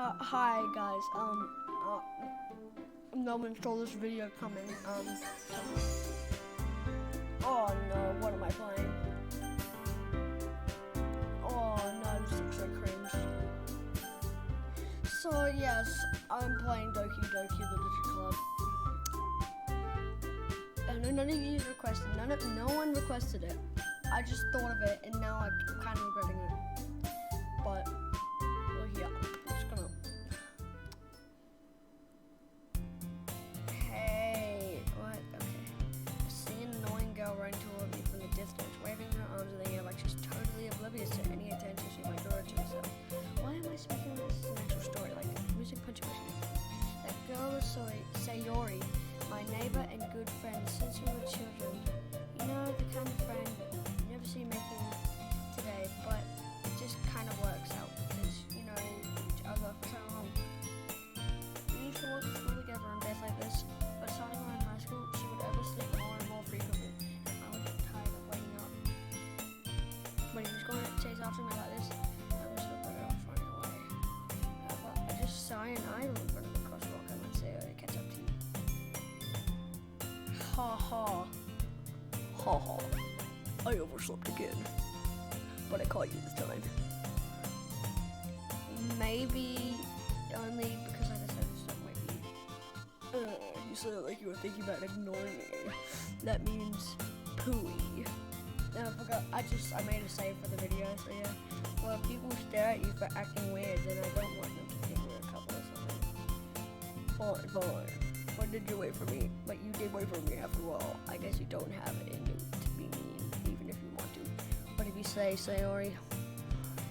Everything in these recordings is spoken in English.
Hi guys, no one saw this video coming, oh no, what am I playing? Oh no, this looks so cringe. So yes, I'm playing Doki Doki Literature Club. And none of you requested, no one requested it. I just thought of it and now I'm kind of regretting it. But, well yeah, I'm just gonna... Hey, what? Okay. I see an annoying girl running toward me from the distance, waving her arms in the air like she's totally oblivious to any attention she might draw to herself. Why am I speaking this as an actual story, like music punctuation? That girl is Sayori, my neighbor and good friend since we were children. You know, the kind of friend you never see making today, but it just kind of works out because, you know, each other for so long. We used to walk to school together on days like this, but starting around high school, she would oversleep more and more frequently. I would get tired of waking up. But if he was going to chase after me like this, I was so better off running away. But I just saw an idol in front of the crosswalk and I'd say, I'd catch up to you. Ha ha. Ha ha. I overslept again. But I caught you this time. Maybe only because I decided to stop my feet. You sounded like you were thinking about ignoring me. That means pooey. And I forgot, I made a save for the video, so yeah. Well, if people stare at you for acting weird, then I don't want them to think we're a couple or something. Fine. But did you wait for me? But you did wait for me after all. I guess you don't have it in you to be mean, even if you want to. What if you say, Sayori?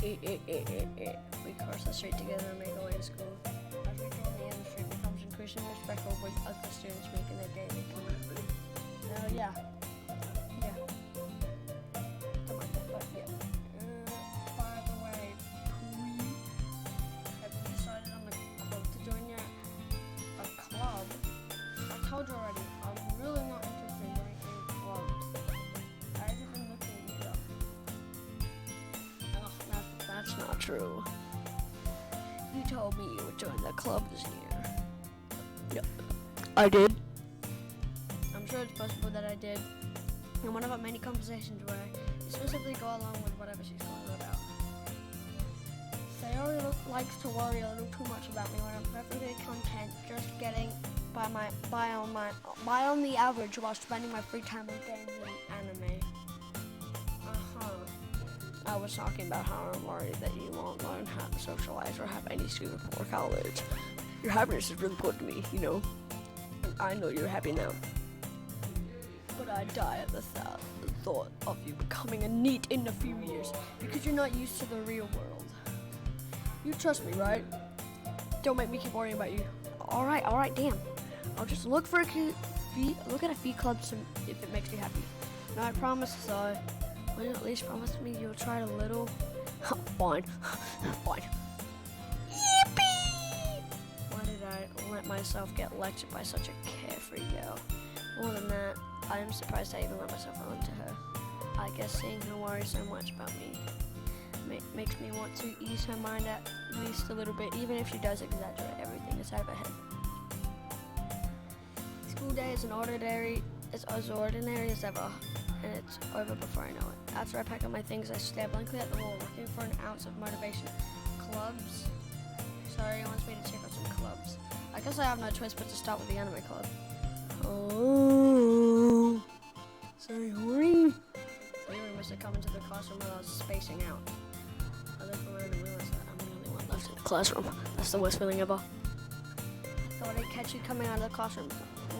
We cross the street together and make our way to school. As we turn the end of the street becomes increasingly respectful with other students making their daily commute. Yeah. But yeah. By the way, have you decided on a club to join yet? A club? I told you already, I'm really not interested in joining any clubs. I haven't been looking either. Oh, that's not true. You told me you would join the club this year. Yep, I did. I'm sure it's possible that I did. In one of our many conversations where you specifically go along with whatever she's going on about. Sayori likes to worry a little too much about me when I'm perfectly content just getting by on the average while spending my free time with games and anime. I was talking about how I'm worried that you won't learn how to socialize or have any skills before college. Your happiness is really important to me, you know. And I know you're happy now. But I die at the thought of you becoming a NEET in a few years because you're not used to the real world. You trust me, right? Don't make me keep worrying about you. Alright, damn. I'll just look at a few clubs if it makes you happy. No, I promise, so will you at least promise me you'll try a little? Fine. Fine. Yippee! Why did I let myself get lectured by such a carefree girl? More than that, I am surprised I even let myself run to her. I guess seeing her worry so much about me makes me want to ease her mind at least a little bit, even if she does exaggerate everything inside of her head. School day is as ordinary as ever, and it's over before I know it. After I pack up my things, I stare blankly at the wall, looking for an ounce of motivation. Clubs? Sorry, wants me to check out some clubs. I guess I have no choice but to start with the anime club. Oh, Sayori must have come into the classroom while I was spacing out. I looked around and realized that I'm the only one left in the classroom. That's the worst feeling ever. I thought I'd catch you coming out of the classroom.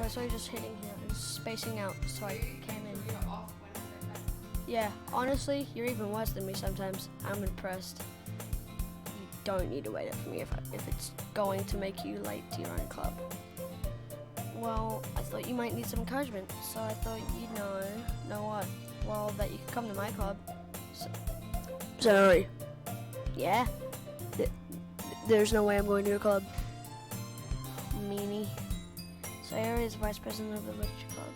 I saw you just hitting here and spacing out, so I came in. Yeah, honestly, you're even worse than me sometimes. I'm impressed. You don't need to wait for me if it's going to make you late to your own club. Well, I thought you might need some encouragement, so I thought you'd know what? Well, that you could come to my club. Sorry. Yeah? There's no way I'm going to your club. Meanie. Sayori is vice president of the literature club.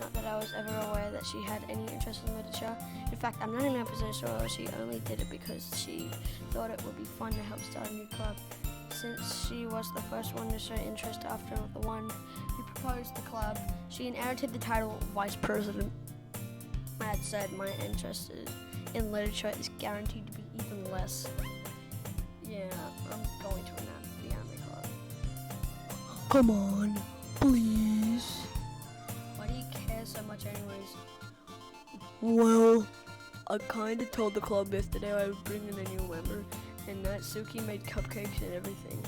Not that I was ever aware that she had any interest in literature. In fact, I'm 99% sure she only did it because she thought it would be fun to help start a new club. since she was the first one to show interest after the one who proposed the club, she inherited the title Vice President. That said, my interest in literature is guaranteed to be even less. Yeah, I'm going to the anime club. Come on, please. Why do you care so much anyways? Well, I kinda told the club yesterday I would bring in a new member, and Natsuki made cupcakes and everything.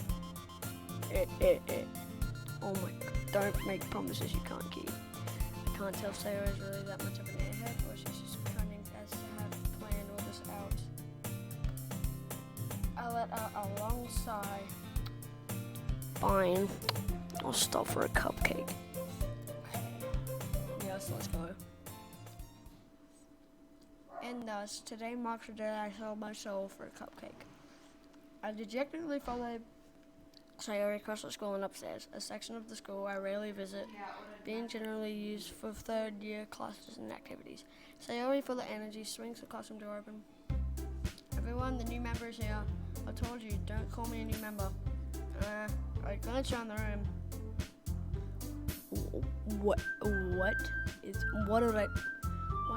Oh my god, don't make promises you can't keep. I can't tell if Sayori is really that much of an airhead, or she's just cunning as to have planned all this out. I let out a long sigh. Fine, I'll stop for a cupcake. Yes, let's go. And thus, today marks the day I sold my soul for a cupcake. I dejectedly followed Sayori across the school and upstairs, a section of the school I rarely visit, being generally used for third-year classes and activities. Sayori, full of energy, swings the classroom door open. Everyone, the new member is here. I told you, don't call me a new member. I glance around the room. Why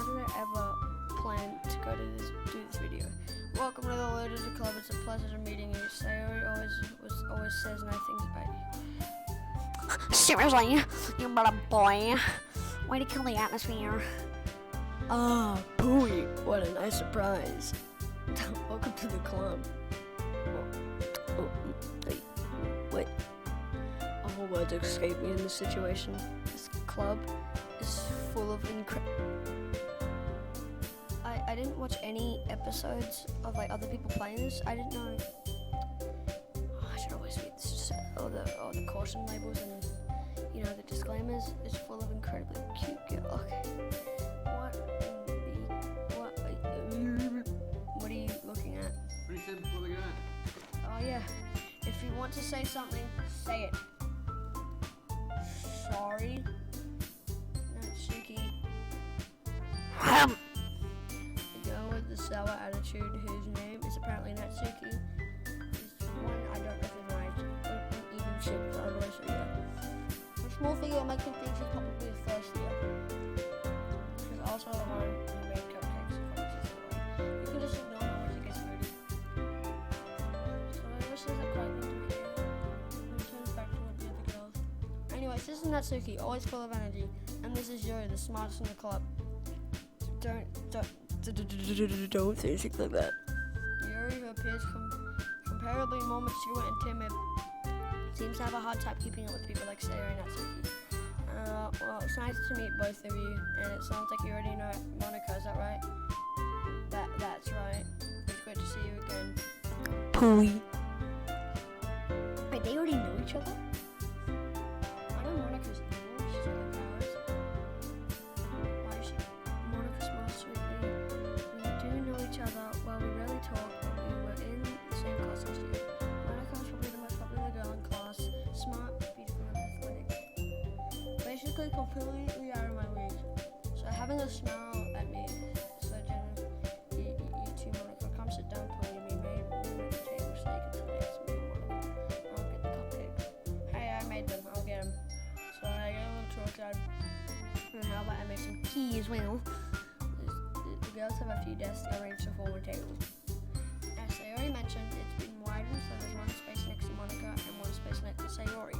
did I ever plan to go to do this video? Welcome to the Literature Club. It's a pleasure meeting you. Sayori always says nice things about you. Seriously, you little boy. Way to kill the atmosphere. Ah, Pooey, what a nice surprise. Welcome to the club. Wait. All words escape me in this situation. This club is full of I didn't watch any episodes of like other people playing this. I didn't know. I should always read this, all the caution labels and the disclaimers. Is full of incredibly cute girls. Okay. What are you looking at? What do you say before they go in? Oh yeah. If you want to say something, say it. Sorry. Natsuki. The girl with the sour attitude, whose name is apparently Natsuki, is one I don't recognize. Even shipped otherwise, so yeah. Her small figure makes me think she's probably the first year. She's also the one who made cupcakes for the sister. You can just ignore her when she gets moody. So I wish there's a quiet thing to be here. And turns back toward the other girls. Anyways, this is Natsuki, always full of energy. And this is Yuri, the smartest in the club. Don't say things like that. Yuri, who appears comparably more mature and timid, seems to have a hard time keeping up with people like Sayori and Natsuki. Well, it's nice to meet both of you, and it sounds like you already know Monica, is that right? That's right. It's great to see you again. Pooey. Wait, they already know each other? I know Monica's evil, she's got powers. Why is she? Monica smiles sweetly. We do know each other, well, we rarely talk, but we were in the same class last year. Monica was probably the most popular girl in class, smart, beautiful, and athletic. Basically, completely out of my league. So having a smile at me, so generous. You two, Monica, come sit down, please. We made room at the table so you can sit next to me, Monica. I'll get the cupcakes. Hey, I made them. I'll get them. So I get a little too excited. And how about I make some tea as well? The girls have a few desks arranged to form a table. As Sayori mentioned, it's been widened so there's one space next to Monica and one space next to Sayori.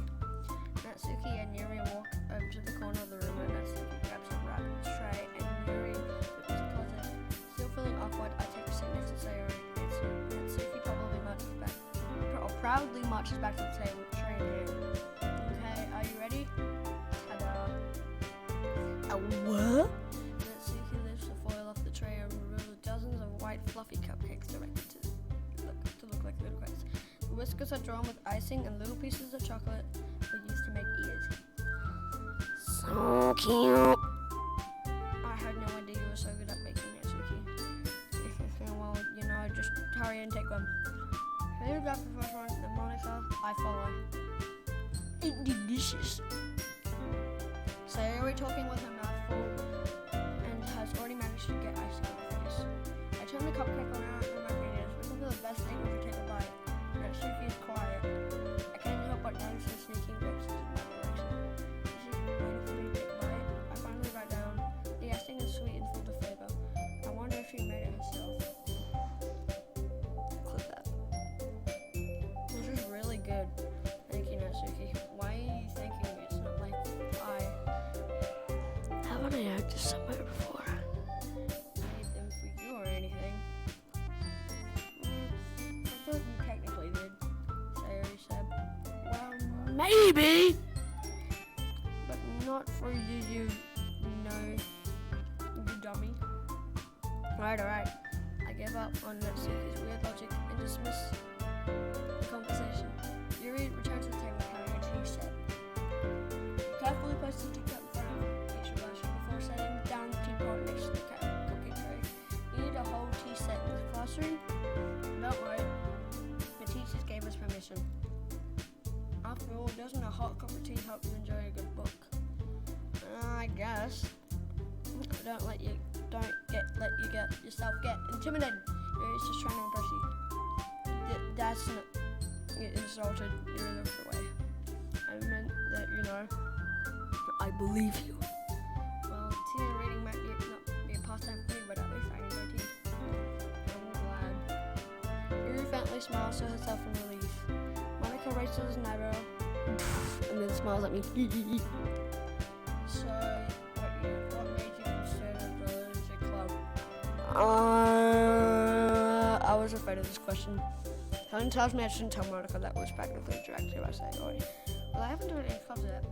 Natsuki and Yuri walk over to the corner of the room and Natsuki grabs a wrapped tray and Yuri opens the closet. Still feeling awkward, I take a seat next to Sayori. Natsuki proudly marches back to the table, tray in hand. Okay, are you ready? Ta-da. A what? Natsuki lifts the foil off the tray and reveals dozens of white fluffy cupcakes directed to look like little cracks. The whiskers are drawn with icing and little pieces of chocolate were used to make ears. So cute. I had no idea you were so good at baking, Natsuki. Well, just hurry and take one. Who got the first one? The Monica. I follow. Delicious. Sayori talking with her mouth full and has already managed to get icing on her face. I turn the cupcake around in my fingers, looking for the best thing to take a bite. Natsuki is quiet. Haven't I acted somewhere before? Made them for you or anything. I thought you technically did. Sayori said. Well, maybe. But not for you, you dummy. Alright. I gave up on Natsuki's weird logic and dismissed the conversation. Yuri returned to the table carrying a tea set. Carefully placed his teacup in front of each relation before setting down the teapot next to the cooking tray. You need a whole tea set in this classroom? Don't worry. The teachers gave us permission. After all, doesn't a hot cup of tea help you enjoy a good book? I guess. Don't let you get yourself get intimidated. Yuri's just trying to impress you. That's not. You insulted. Yuri looked away. I meant that, I believe you. Well, tea and reading might not be a pastime for me, but at least I enjoy tea. I'm glad. Yuri faintly smiles to herself in relief. Monica raises an eyebrow And then smiles at me. So, what made you consider the literature club? I was afraid of this question. Helen tells me I shouldn't tell Monica that was practically directly by Sayori. Well, I haven't joined any clubs yet.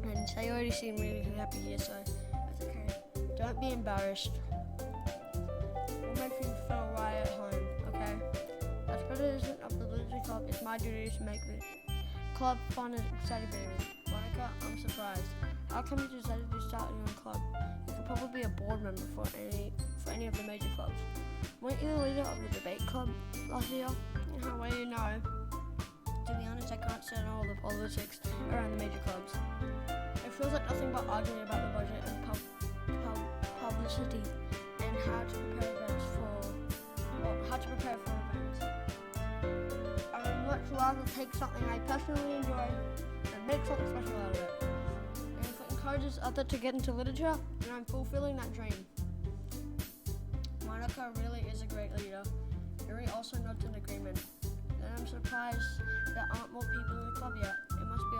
And Sayori seemed really happy here, so that's okay. Don't be embarrassed. We'll make you feel right at home, okay? As president of the literature club, it's my duty to make the club fun and exciting for everyone. Monica, I'm surprised. How come you decided to start your own club? You could probably be a board member for any of the major clubs. Weren't you the leader of the debate club last year? How well you know? To be honest, I can't stand all the politics around the major clubs. It feels like nothing but arguing about the budget and publicity and how to prepare events I would much rather take something I personally enjoy and make something special out of it. And if it encourages others to get into literature, then I'm fulfilling that dream. Monica really is a great leader. Yuri also nods in agreement. Then I'm surprised there aren't more people in the club yet. It must be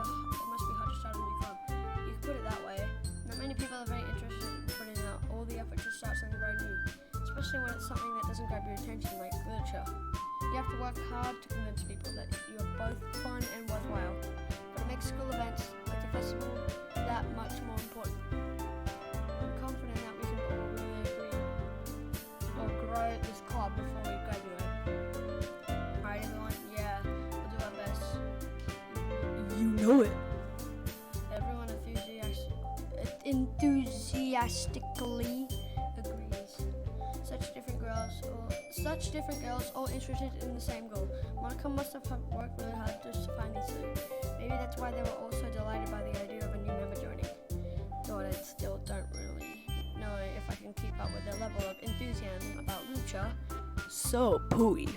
hard to start a new club. You could put it that way. Not many people are very interested in putting out all the effort to start something very new, especially when it's something that doesn't grab your attention like literature. You have to work hard to convince people that you are both fun and worthwhile. But it makes school events like the festival that much more important. I'm confident that we can all really agree or grow this club before we graduate. Alright everyone, yeah, we'll do our best. You know it. Everyone enthusiastically agrees. Such different girls all interested in the same goal. Monica must have worked really hard just to find these two. Maybe that's why they were all so delighted by the idea of a new member joining. Though I still don't really know if I can keep up with their level of enthusiasm about lucha. So, Pooey,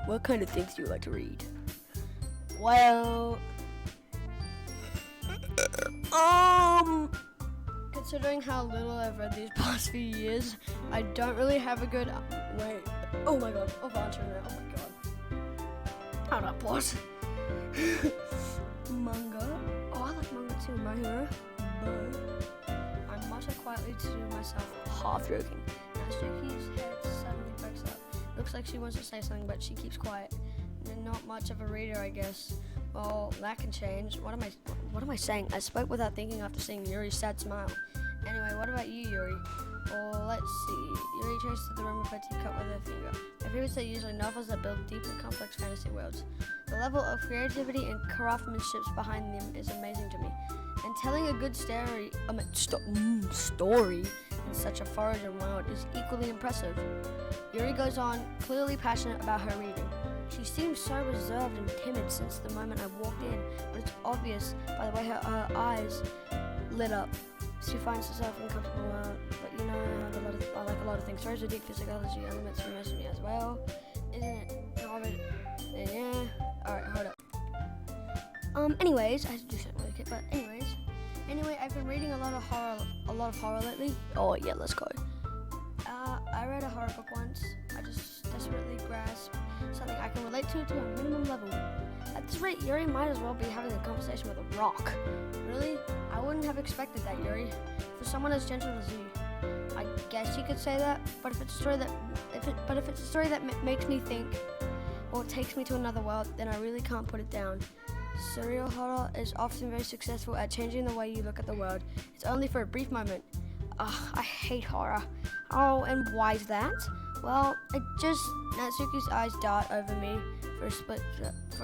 what kind of things do you like to read? Well, considering how little I've read these past few years, I don't really have a good. Wait. Oh my god. I've answered that. Oh my god. Hold up, pause. Manga. Oh, I like manga too. My hero. But I mutter quietly to myself, half joking. Natsuki's head suddenly perks up. Looks like she wants to say something, but she keeps quiet. Not much of a reader, I guess. Well, that can change. What am I saying? I spoke without thinking after seeing Yuri's sad smile. Anyway, what about you, Yuri? Well, let's see. Yuri traces the room with her teacup with her finger. My favorites are usually novels that build deep and complex fantasy worlds. The level of creativity and craftsmanship behind them is amazing to me. And telling a good story in such a foreign world is equally impressive. Yuri goes on, clearly passionate about her reading. She seems so reserved and timid since the moment I walked in, but it's obvious by the way her eyes lit up. She finds herself uncomfortable around, but you know, I like a lot of things. Stories with deep physiology elements for most of me as well, isn't it? Yeah. Alright, hold up. Anyways, I have to do something really quick, but anyway, I've been reading a lot of horror lately. Oh yeah, let's go. I read a horror book once. I just desperately grasped something I can relate to a minimum level. At At this rate, Yuri might as well be having a conversation with a rock. Really? I wouldn't have expected that, Yuri. For someone as gentle as you. I guess you could say that, but if it's a story that makes me think or takes me to another world, then I really can't put it down. Serial horror is often very successful at changing the way you look at the world. It's only for a brief moment. I hate horror. Oh, and why is that? Well, Natsuki's eyes dart over me for a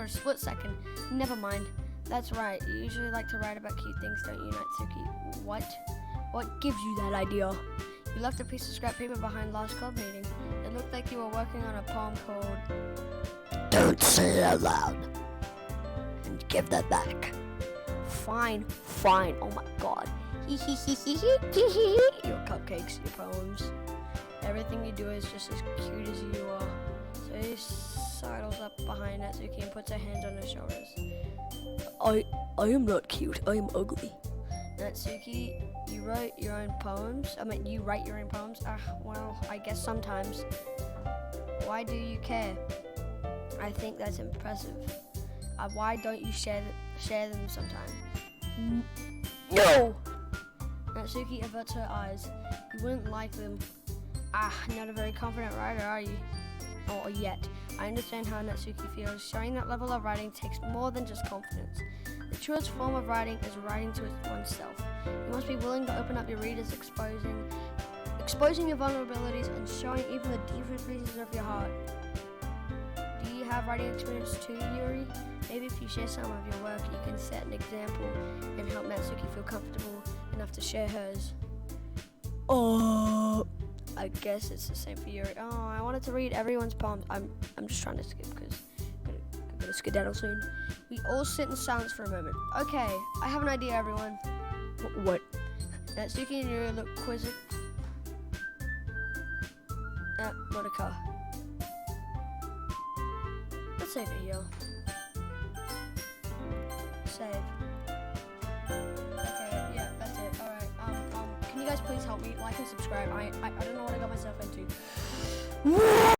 split second. Never mind. That's right. You usually like to write about cute things, don't you, Natsuki? What gives you that idea? You left a piece of scrap paper behind last club meeting. It looked like you were working on a poem called Don't say it out loud. And give that back. Fine. Oh my god. Your cupcakes, your poems. Everything you do is just as cute as you are. So he sidles up behind Natsuki and puts her hands on her shoulders. I am not cute. I am ugly. Natsuki, you write your own poems? You write your own poems? Well, I guess sometimes. Why do you care? I think that's impressive. Why don't you share them sometime? No! Natsuki averts her eyes. You wouldn't like them. Not a very confident writer, are you? Or yet. I understand how Natsuki feels. Showing that level of writing takes more than just confidence. The truest form of writing is writing to oneself. You must be willing to open up your readers, exposing your vulnerabilities and showing even the deepest pieces of your heart. Do you have writing experience too, Yuri? Maybe if you share some of your work, you can set an example and help Natsuki feel comfortable enough to share hers. I guess it's the same for Yuri. I wanted to read everyone's poems. I'm just trying to skip because I'm gonna skedaddle soon. We all sit in silence for a moment. Okay, I have an idea, everyone. What? Natsuki and Yuri look quizzical at Monica. Let's save it here. Save. Okay, yeah, that's it. Alright, can you guys please help me? Like and subscribe. I don't know what I got myself into.